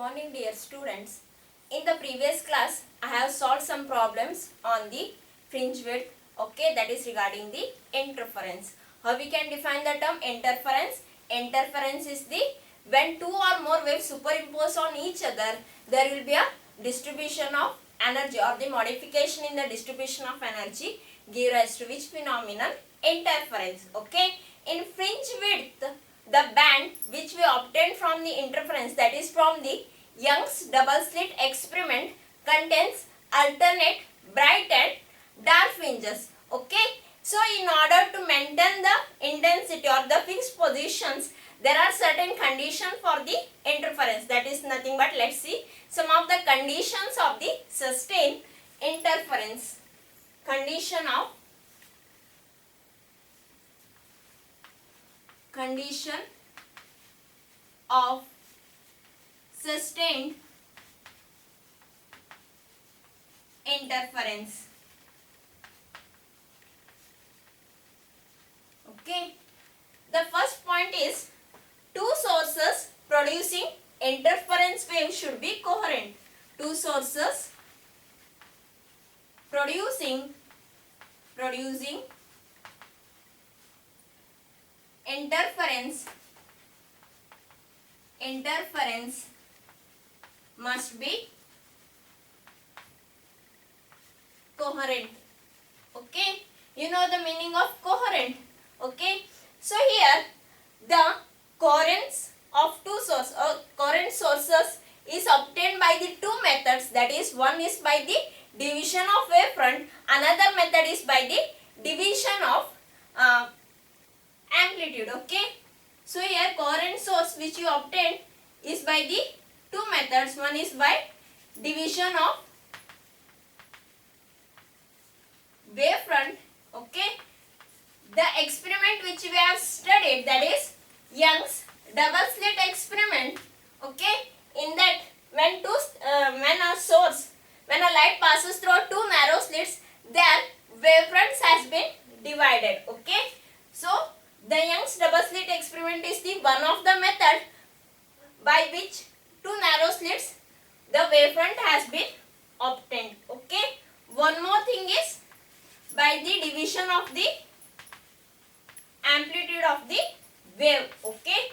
morning dear students. In the previous class I have solved some problems on the fringe width. Okay, that is regarding the interference. How we can define the term interference? Interference is the when two or more waves superimpose on each other, there will be a distribution of energy or the modification in the distribution of energy give rise to which phenomenon? Interference. Okay, in fringe width the band which we obtained from the interference, that is from the Young's double slit experiment, contains alternate bright and dark fringes. Okay, so in order to maintain the intensity or the fixed positions, there are certain conditions for the interference. That is nothing but, let's see some of the conditions of the sustained interference. Condition of sustained interference. Okay, the first point is two sources producing interference wave should be coherent. Two sources producing interference must be coherent. Okay, you know the meaning of coherent. Okay, so here the coherence of two sources or coherent sources is obtained by the two methods, that is one is by the division of wavefront, another method is by the division of amplitude. Okay, so here coherent source which you obtained is by the two methods, one is by division of wavefront. Okay, the experiment which we have studied, that is Young's double slit experiment. Okay, in that when a light passes through two narrow slits, their wavefronts has been divided. Okay, so the Young's double slit experiment is the one of the method by which two narrow slits the wavefront has been obtained. Okay, one more thing is by the division of the amplitude of the wave. Okay,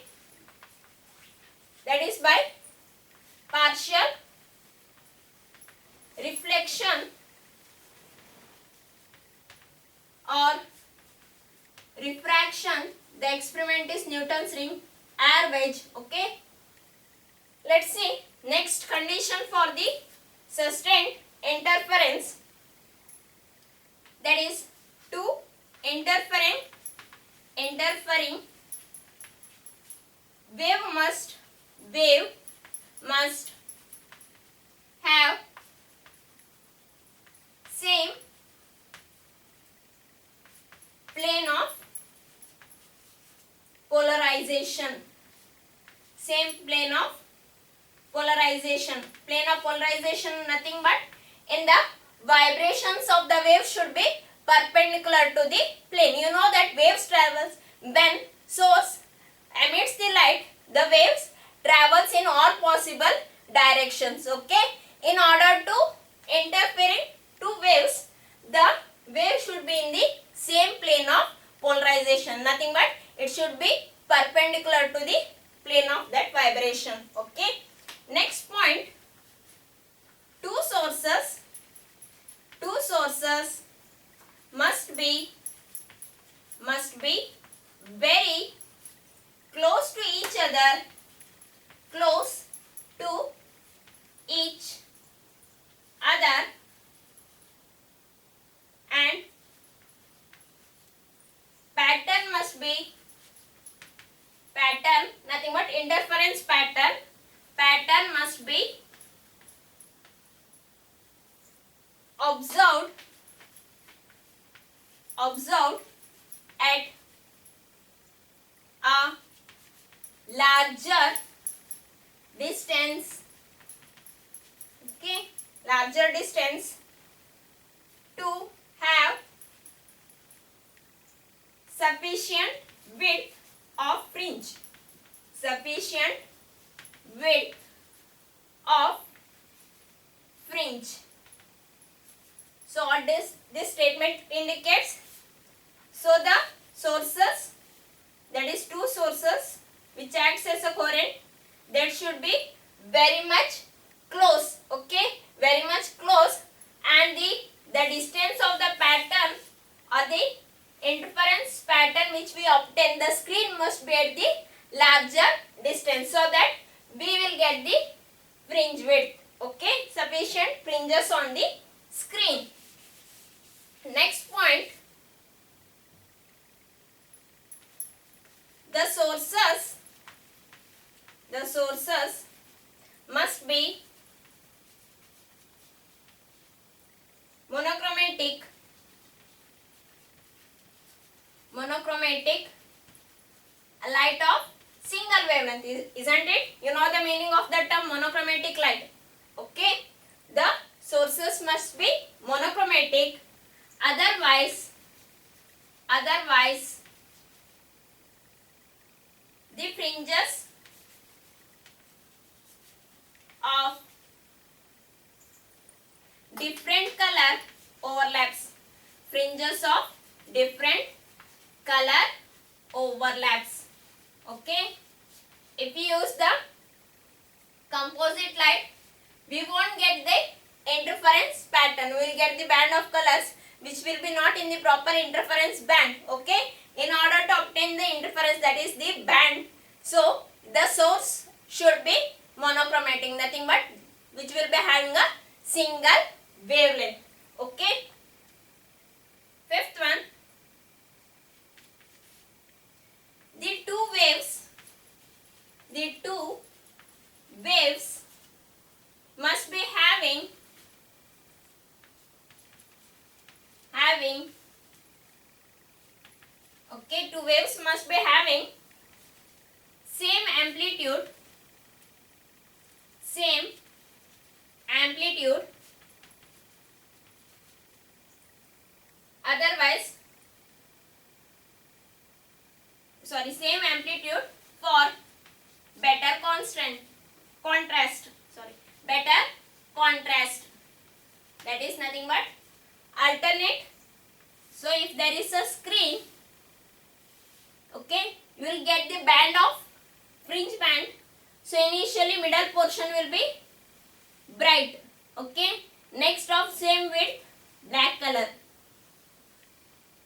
that is by partial reflection or refraction. The experiment is Newton's ring air wedge. Okay, let's see next condition for the sustained interference, that is two interfering wave must have same plane of polarization. Plane of polarization nothing but in the vibrations of the wave should be perpendicular to the plane. You know that waves travels when source emits the light, the waves travels in all possible directions. Okay, in order to interfere two waves, the wave should be in the same plane of polarization, nothing but it should be perpendicular to the plane of that vibration. Okay, next point, two sources must be very close to each other, and pattern must be nothing but interference pattern must be observed at a larger distance. Okay, larger distance to have sufficient width of fringe. Sufficient width fringe. So what this statement indicates? So the sources, that is two sources which acts as a coherent, that should be very much close, okay, very much close, and the distance of the pattern or the interference pattern which we obtain, the screen must be at the larger distance, so that we will get the fringe width, okay, sufficient fringes on the screen. Next point, the sources must be monochromatic, light of single wavelength, isn't it? You know the meaning of the term monochromatic light, okay? The sources must be monochromatic, otherwise the fringes of different color overlaps, okay? If we use the composite light, we won't get the interference pattern, we will get the band of colors which will be not in the proper interference band, okay? In order to obtain the interference, that is the band, so the source should be monochromatic, nothing but which will be having a single wavelength, okay? Fifth one, the two waves must be having okay, two waves must be having same amplitude, otherwise, same amplitude for better contrast, that is nothing but alternate. So if there is a screen, okay, you will get the band of fringe band. So initially middle portion will be bright, okay, next of same width black color,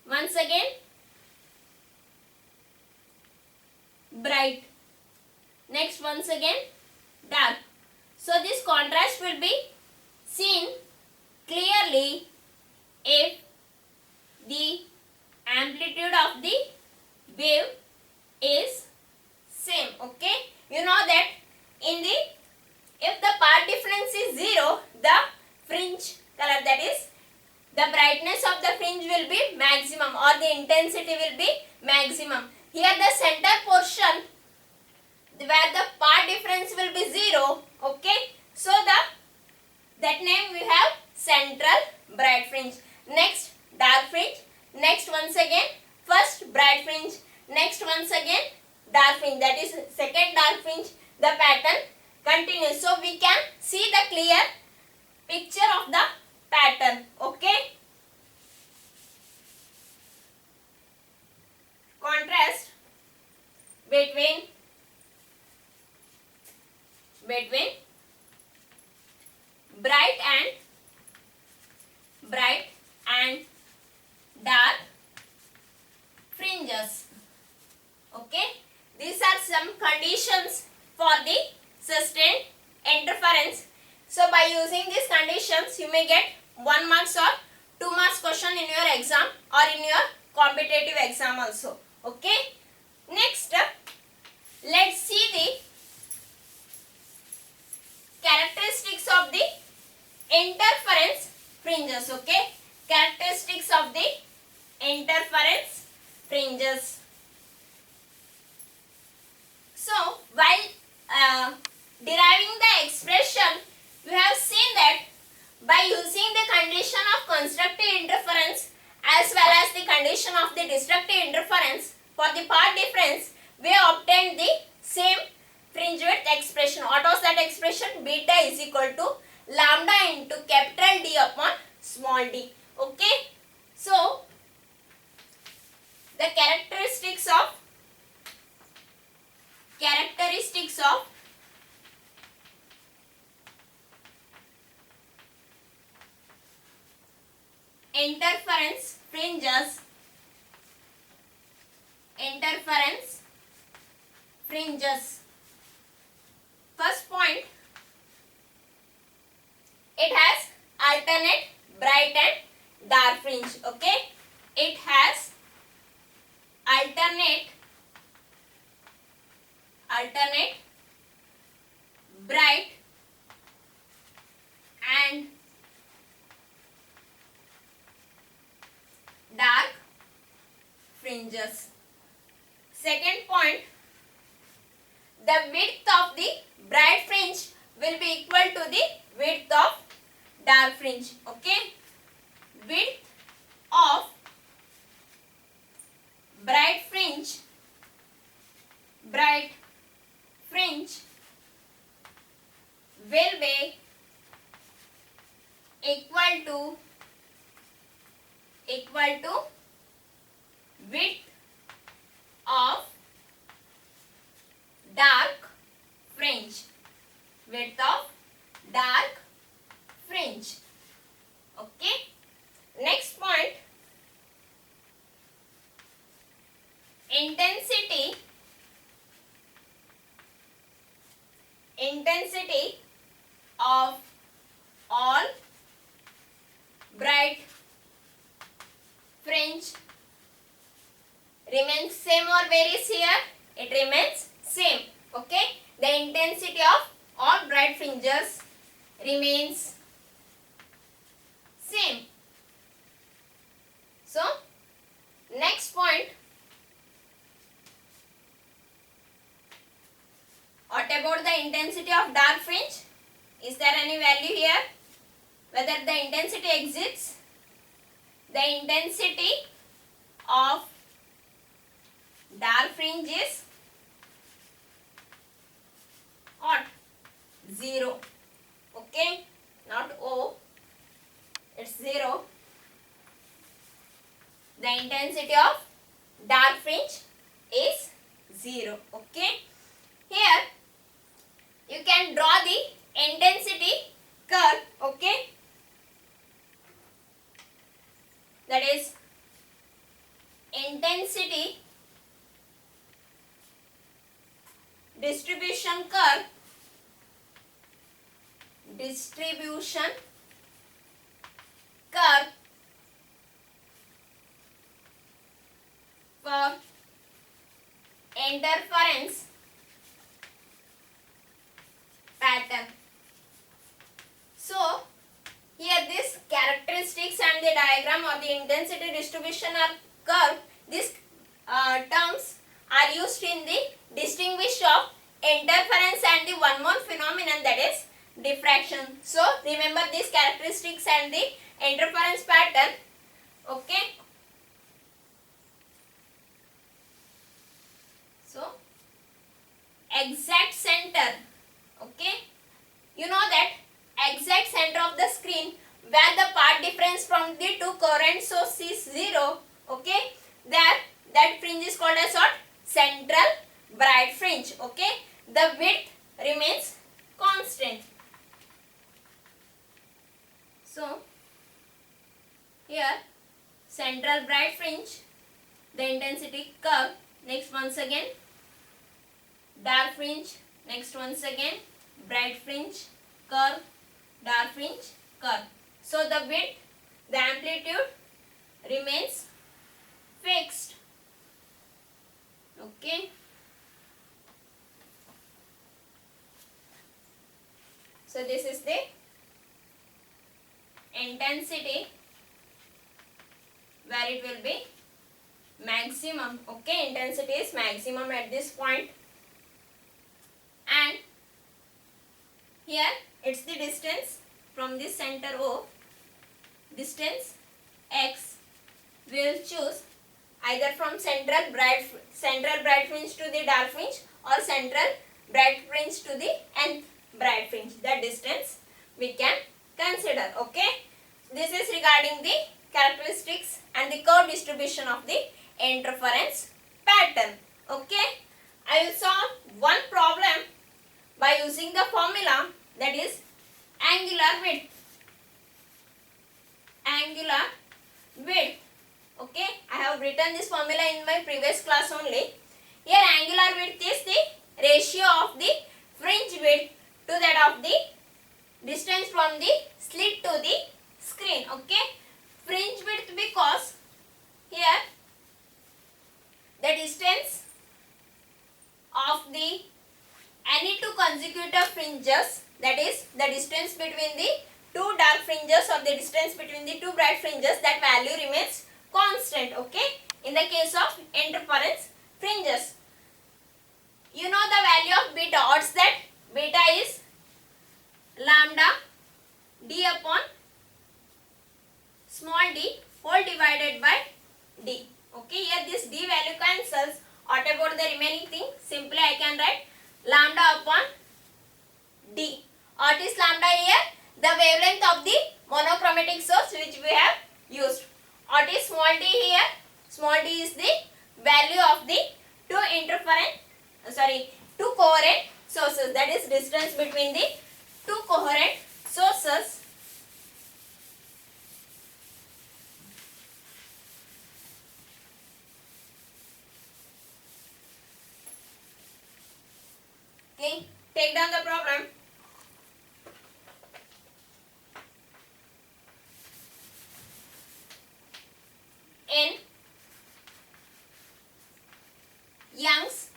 once again bright, next once again dark. So this contrast will be seen clearly if the amplitude of the wave is same, okay? You know that if the path difference is 0, the fringe color, that is the brightness of the fringe will be maximum or the intensity will be maximum. Here the center portion where the path difference will be 0, okay? So that name we have central bright fringe. Next dark fringe, next once again first bright fringe, next once again dark fringe, that is second dark fringe. The pattern continues, so we can see the clear picture of the pattern, okay? Contrast between bright and dark fringes, okay? These are some conditions for the sustained interference. So by using these conditions, you may get 1 marks or 2 marks question in your exam or in your competitive exam also, okay? Next, let's see the characteristics of the interference fringes, okay? Characteristics of the interference fringes. So while deriving the expression, we have seen that by using the condition of constructive interference as well as the condition of the destructive interference for the path difference, we obtained the same fringe width expression. What was that expression? Beta is equal to lambda into capital D upon small d. Okay. So the characteristics of interference fringes. First point, it has alternate bright and dark fringe. Okay, it has alternate bright and dark fringes. Second point, the width of the bright fringe will be equal to the width of dark fringe. Okay, width of bright fringe will be equal to width of dark fringe. Okay. Next point, intensity of all bright fringe remains same or varies here? It remains same. Okay, the intensity of all bright fringes remains same. So next point, what about the intensity of dark fringe? Is there any value here? Whether the intensity exists? The intensity of dark fringe is what? 0. Okay, not O, it's 0. The intensity of dark fringe is 0. Okay, here you can draw the intensity curve. Okay, that is intensity distribution curve for interference pattern. So here this characteristics and the diagram or the intensity distribution or curve, these terms are used in the distinguish of interference and the one more phenomenon, that is diffraction. So remember these characteristics and the interference pattern. Okay, so exact center. Okay, you know that exact center of the screen where the path difference from the two current source is 0. Okay, that fringe is called as what? Central bright fringe. Okay, the width remains constant. So here central bright fringe, the intensity curve. Next once again dark fringe. Next once again bright fringe curve, dark fringe curve. So the width, the amplitude remains fixed. Okay. So this is the intensity where it will be maximum. Okay, intensity is maximum at this point, and here it's the distance from this center O, distance x. We will choose either from central bright fringe to the dark fringe or central bright fringe to the nth bright fringe. That distance we can consider. Okay, this is regarding the characteristics and the curve distribution of the interference pattern. Okay, I will solve one problem by using the formula, that is angular width. Angular width. Okay, I have written this formula in my previous class only. Here angular width is the ratio of the fringe width to that of the distance from the slit to the screen. Okay, fringe width because here the distance of the any two consecutive fringes, that is the distance between the two dark fringes or the distance between the two bright fringes, that value remains constant. Okay, in the case of interference fringes, you know the value of beta. What's that? Beta is lambda d upon small d whole divided by d. Okay, here this d value cancels. What about the remaining thing? Simply I can write lambda upon d. What is lambda here? The wavelength of the monochromatic source which we have used. What is small d here? Small d is the value of the two coherent sources, that is distance between the two coherent sources. Okay, take down the problem. In Young's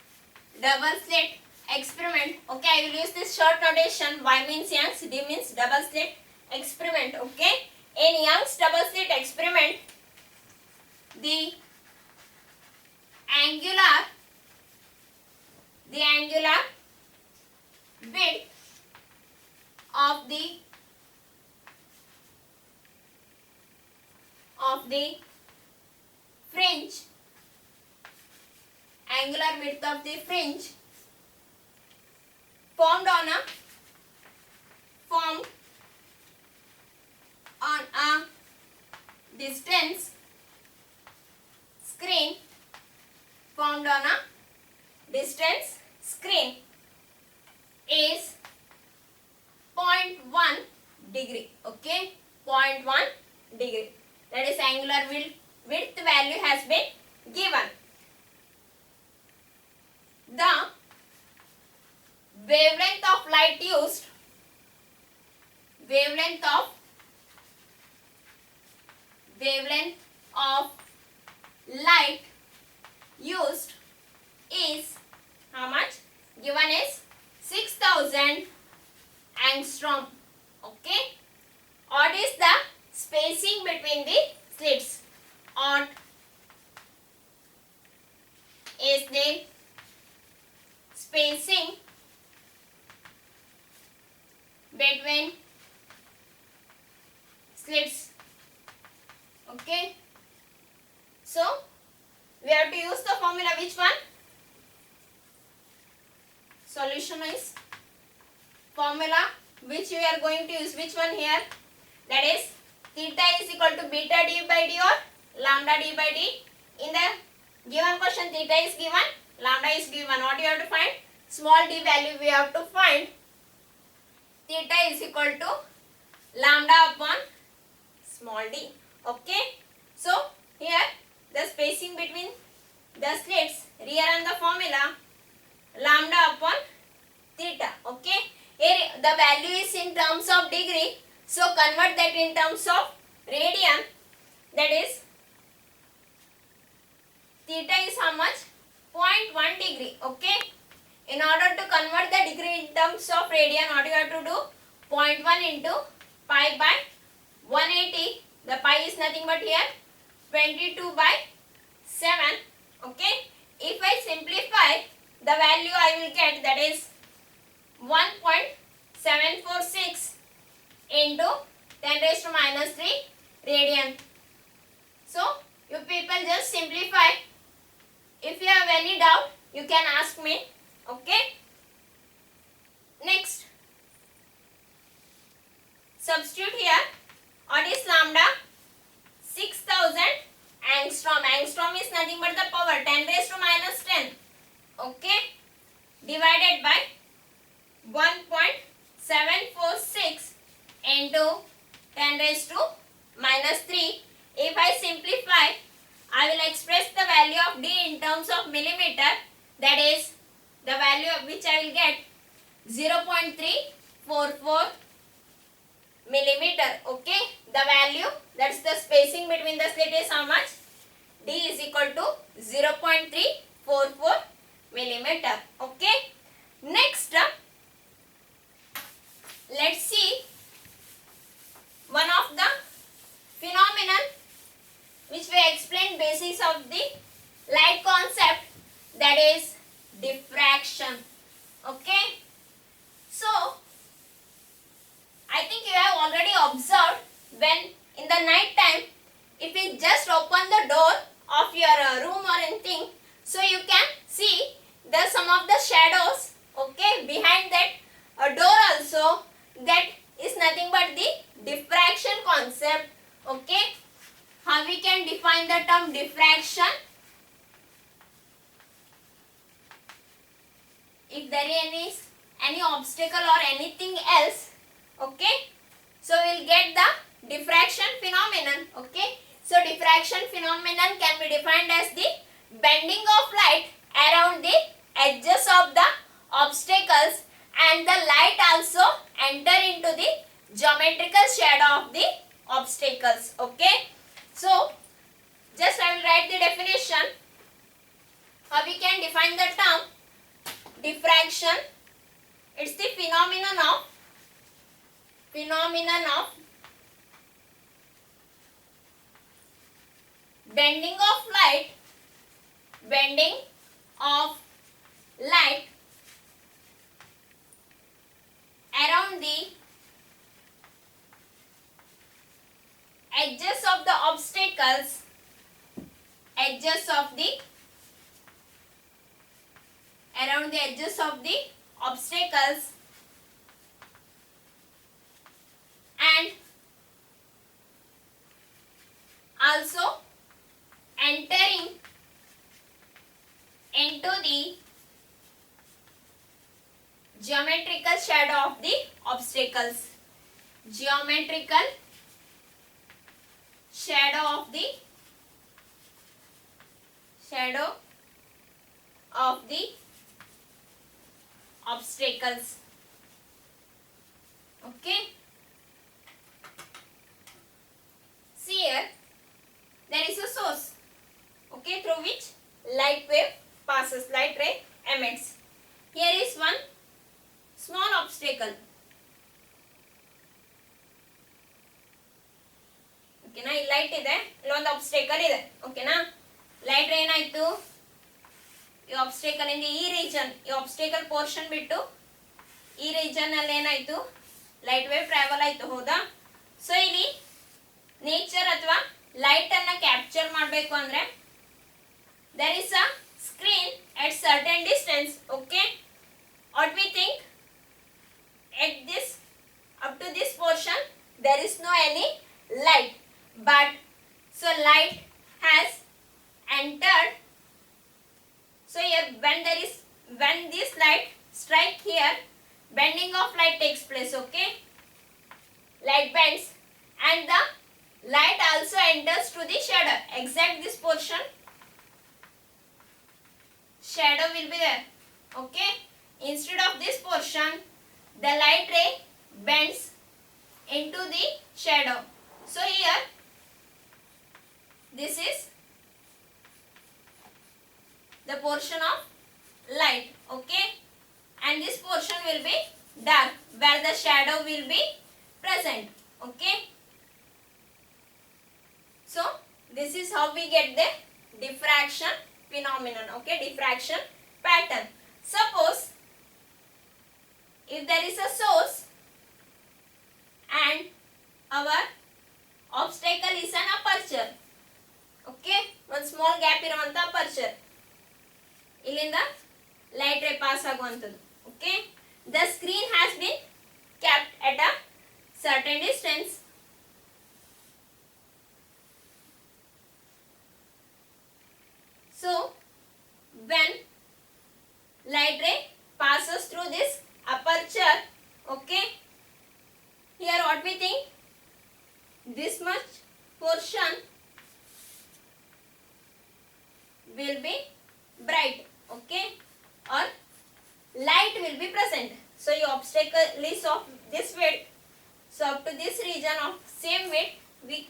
double slit experiment, okay, I will use this short notation. Y means Young's, D means double slit experiment. Okay, in Young's double slit experiment, the angular width of the fringe, angular width of the fringe formed on a distance screen, is 0.1 degree. Okay, 0.1 degree. That is angular width value has been given. The wavelength of light used, is how much? Given is 6000 angstrom. Okay, what is the spacing between the slits? What is the spacing between slits? Okay, so we have to use the formula. Which one? Solution is formula which we are going to use. Which one here? That is theta is equal to beta d by d or lambda d by d. In the given question, theta is given, lambda is given. What you have to find? Small d value we have to find. Theta is equal to lambda upon small d. Okay, so here the spacing between the slits, rear and the formula lambda upon theta. Okay, here the value is in terms of degree, so convert that in terms of radian. That is theta is how much? 0.1 degree. Okay, in order to convert the degree in terms of radian, what you have to do? 0.1 into pi by 180. The pi is nothing but here 22 by 7. Okay, if I simplify, the value I will get, that is 1.746 into 10 raised to minus 3 radian. So you people just simplify. If you have any doubt, you can ask me. Okay, next substitute here. What is lambda? 6000 angstrom. Angstrom is nothing but the power 10 raised to minus 10. Okay, divided by 1.746 into 10 raised to minus 3. If I simplify, I will express the value of D in terms of millimeter. That is the value of which I will get 0.344 millimeter. Okay, the value, that's the spacing between the slit is how much? D is equal to 0.344 millimeter. Okay, next let's see one of the phenomenon which we explain basics of the light concept, that is diffraction. Okay, so I think you have already observed when in the night time, if you just open the door of your room or anything, so you can see some of the shadows, okay, behind that door also. That is nothing but the diffraction concept. Okay, how we can define the term diffraction? If there is any obstacle or anything else, okay, so we'll get the diffraction phenomenon. Okay, so diffraction phenomenon can be defined as the bending of light around the edges of the obstacles, and the light also enter into the geometrical shadow of the obstacles. Okay, so just I will write the definition. How we can define the term diffraction? It's the phenomenon of bending of light around the edges of the obstacles, and also entering into the geometrical shadow of the obstacles. Geometrical shadow of the obstacles. Okay, see here there is a source, okay, through which light wave passes, light ray emits. Here is one small obstacle. Okay na, light ಇದೆ, ಇಲ್ಲೊಂದು obstacle ಇದೆ. Okay na, light ray ಏನಾಯ್ತು, ಈ obstacle ಇಂದ ಈ region, ಈ obstacle portion ಬಿಟ್ಟು ಈ ರೀಜನ್ ಅಲ್ಲಿ ಏನಾಯ್ತು, ಲೈಟ್ ವೇವ್ ಟ್ರಾವೆಲ್ ಆಯ್ತು. ಹೌದಾ? ಸೊ ಇಲ್ಲಿ ನೇಚರ್ ಅಥವಾ ಲೈಟ್ ಅನ್ನ ಕ್ಯಾಪ್ಚರ್ ಮಾಡಬೇಕು ಅಂದ್ರೆ there is a screen at certain distance. Okay, what we think, at this up to this portion there is no any light, but so light has entered. So here when this light strike here, bending of light takes place. Okay, light bends and the light also enters to the shadow. Exact this portion, shadow will be there. Okay, instead of this portion the light ray bends into the shadow. So here this is the portion of light. Okay, and this portion will be dark where the shadow will be present. Okay, so this is how we get the diffraction phenomenon. Okay, diffraction pattern. Suppose if there is a source and our obstacle is an aperture. Okay, one small gap ಇರುವಂತ aperture, ಇಲ್ಲಿಂದ light ray pass ಆಗುವಂತದ್ದು. Okay, the screen has been kept at a certain distance. So when light ray passes through this aperture, okay, here what we think, this much portion will be bright, okay, or light will be present. So your obstacle is of this width, so up to this region of same width, we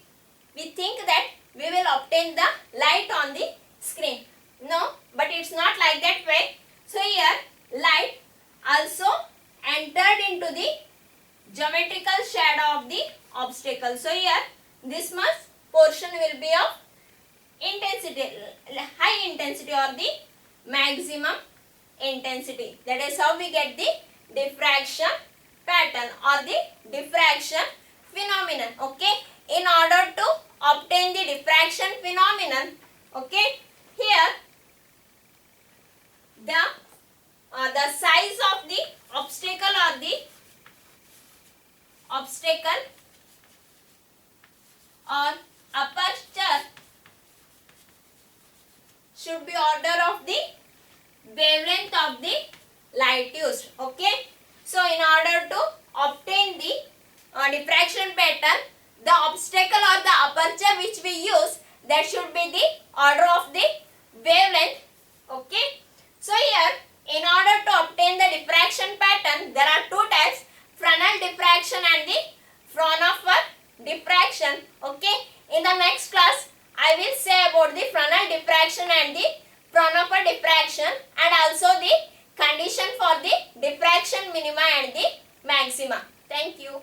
think that we will obtain the light on the screen. No, but it's not like that way. So here light also entered into the geometrical shadow of the obstacle. So here this much portion will be of intensity, high intensity or the maximum intensity. That is how we get the diffraction pattern or the diffraction phenomenon. Okay, in order to obtain the diffraction phenomenon, okay, here the size of the obstacle or the obstacle or aperture should be order of the wavelength of the light used. Okay, so in order to obtain the diffraction pattern, the obstacle or the aperture which we use, that should be the order of the wavelength. Okay, so here in order to obtain the diffraction pattern, there are two types, Fresnel diffraction and the Fraunhofer diffraction. Okay, in the next class I will say about the Fresnel diffraction and the Fraunhofer diffraction, and also the condition for the diffraction minima and the maxima. Thank you.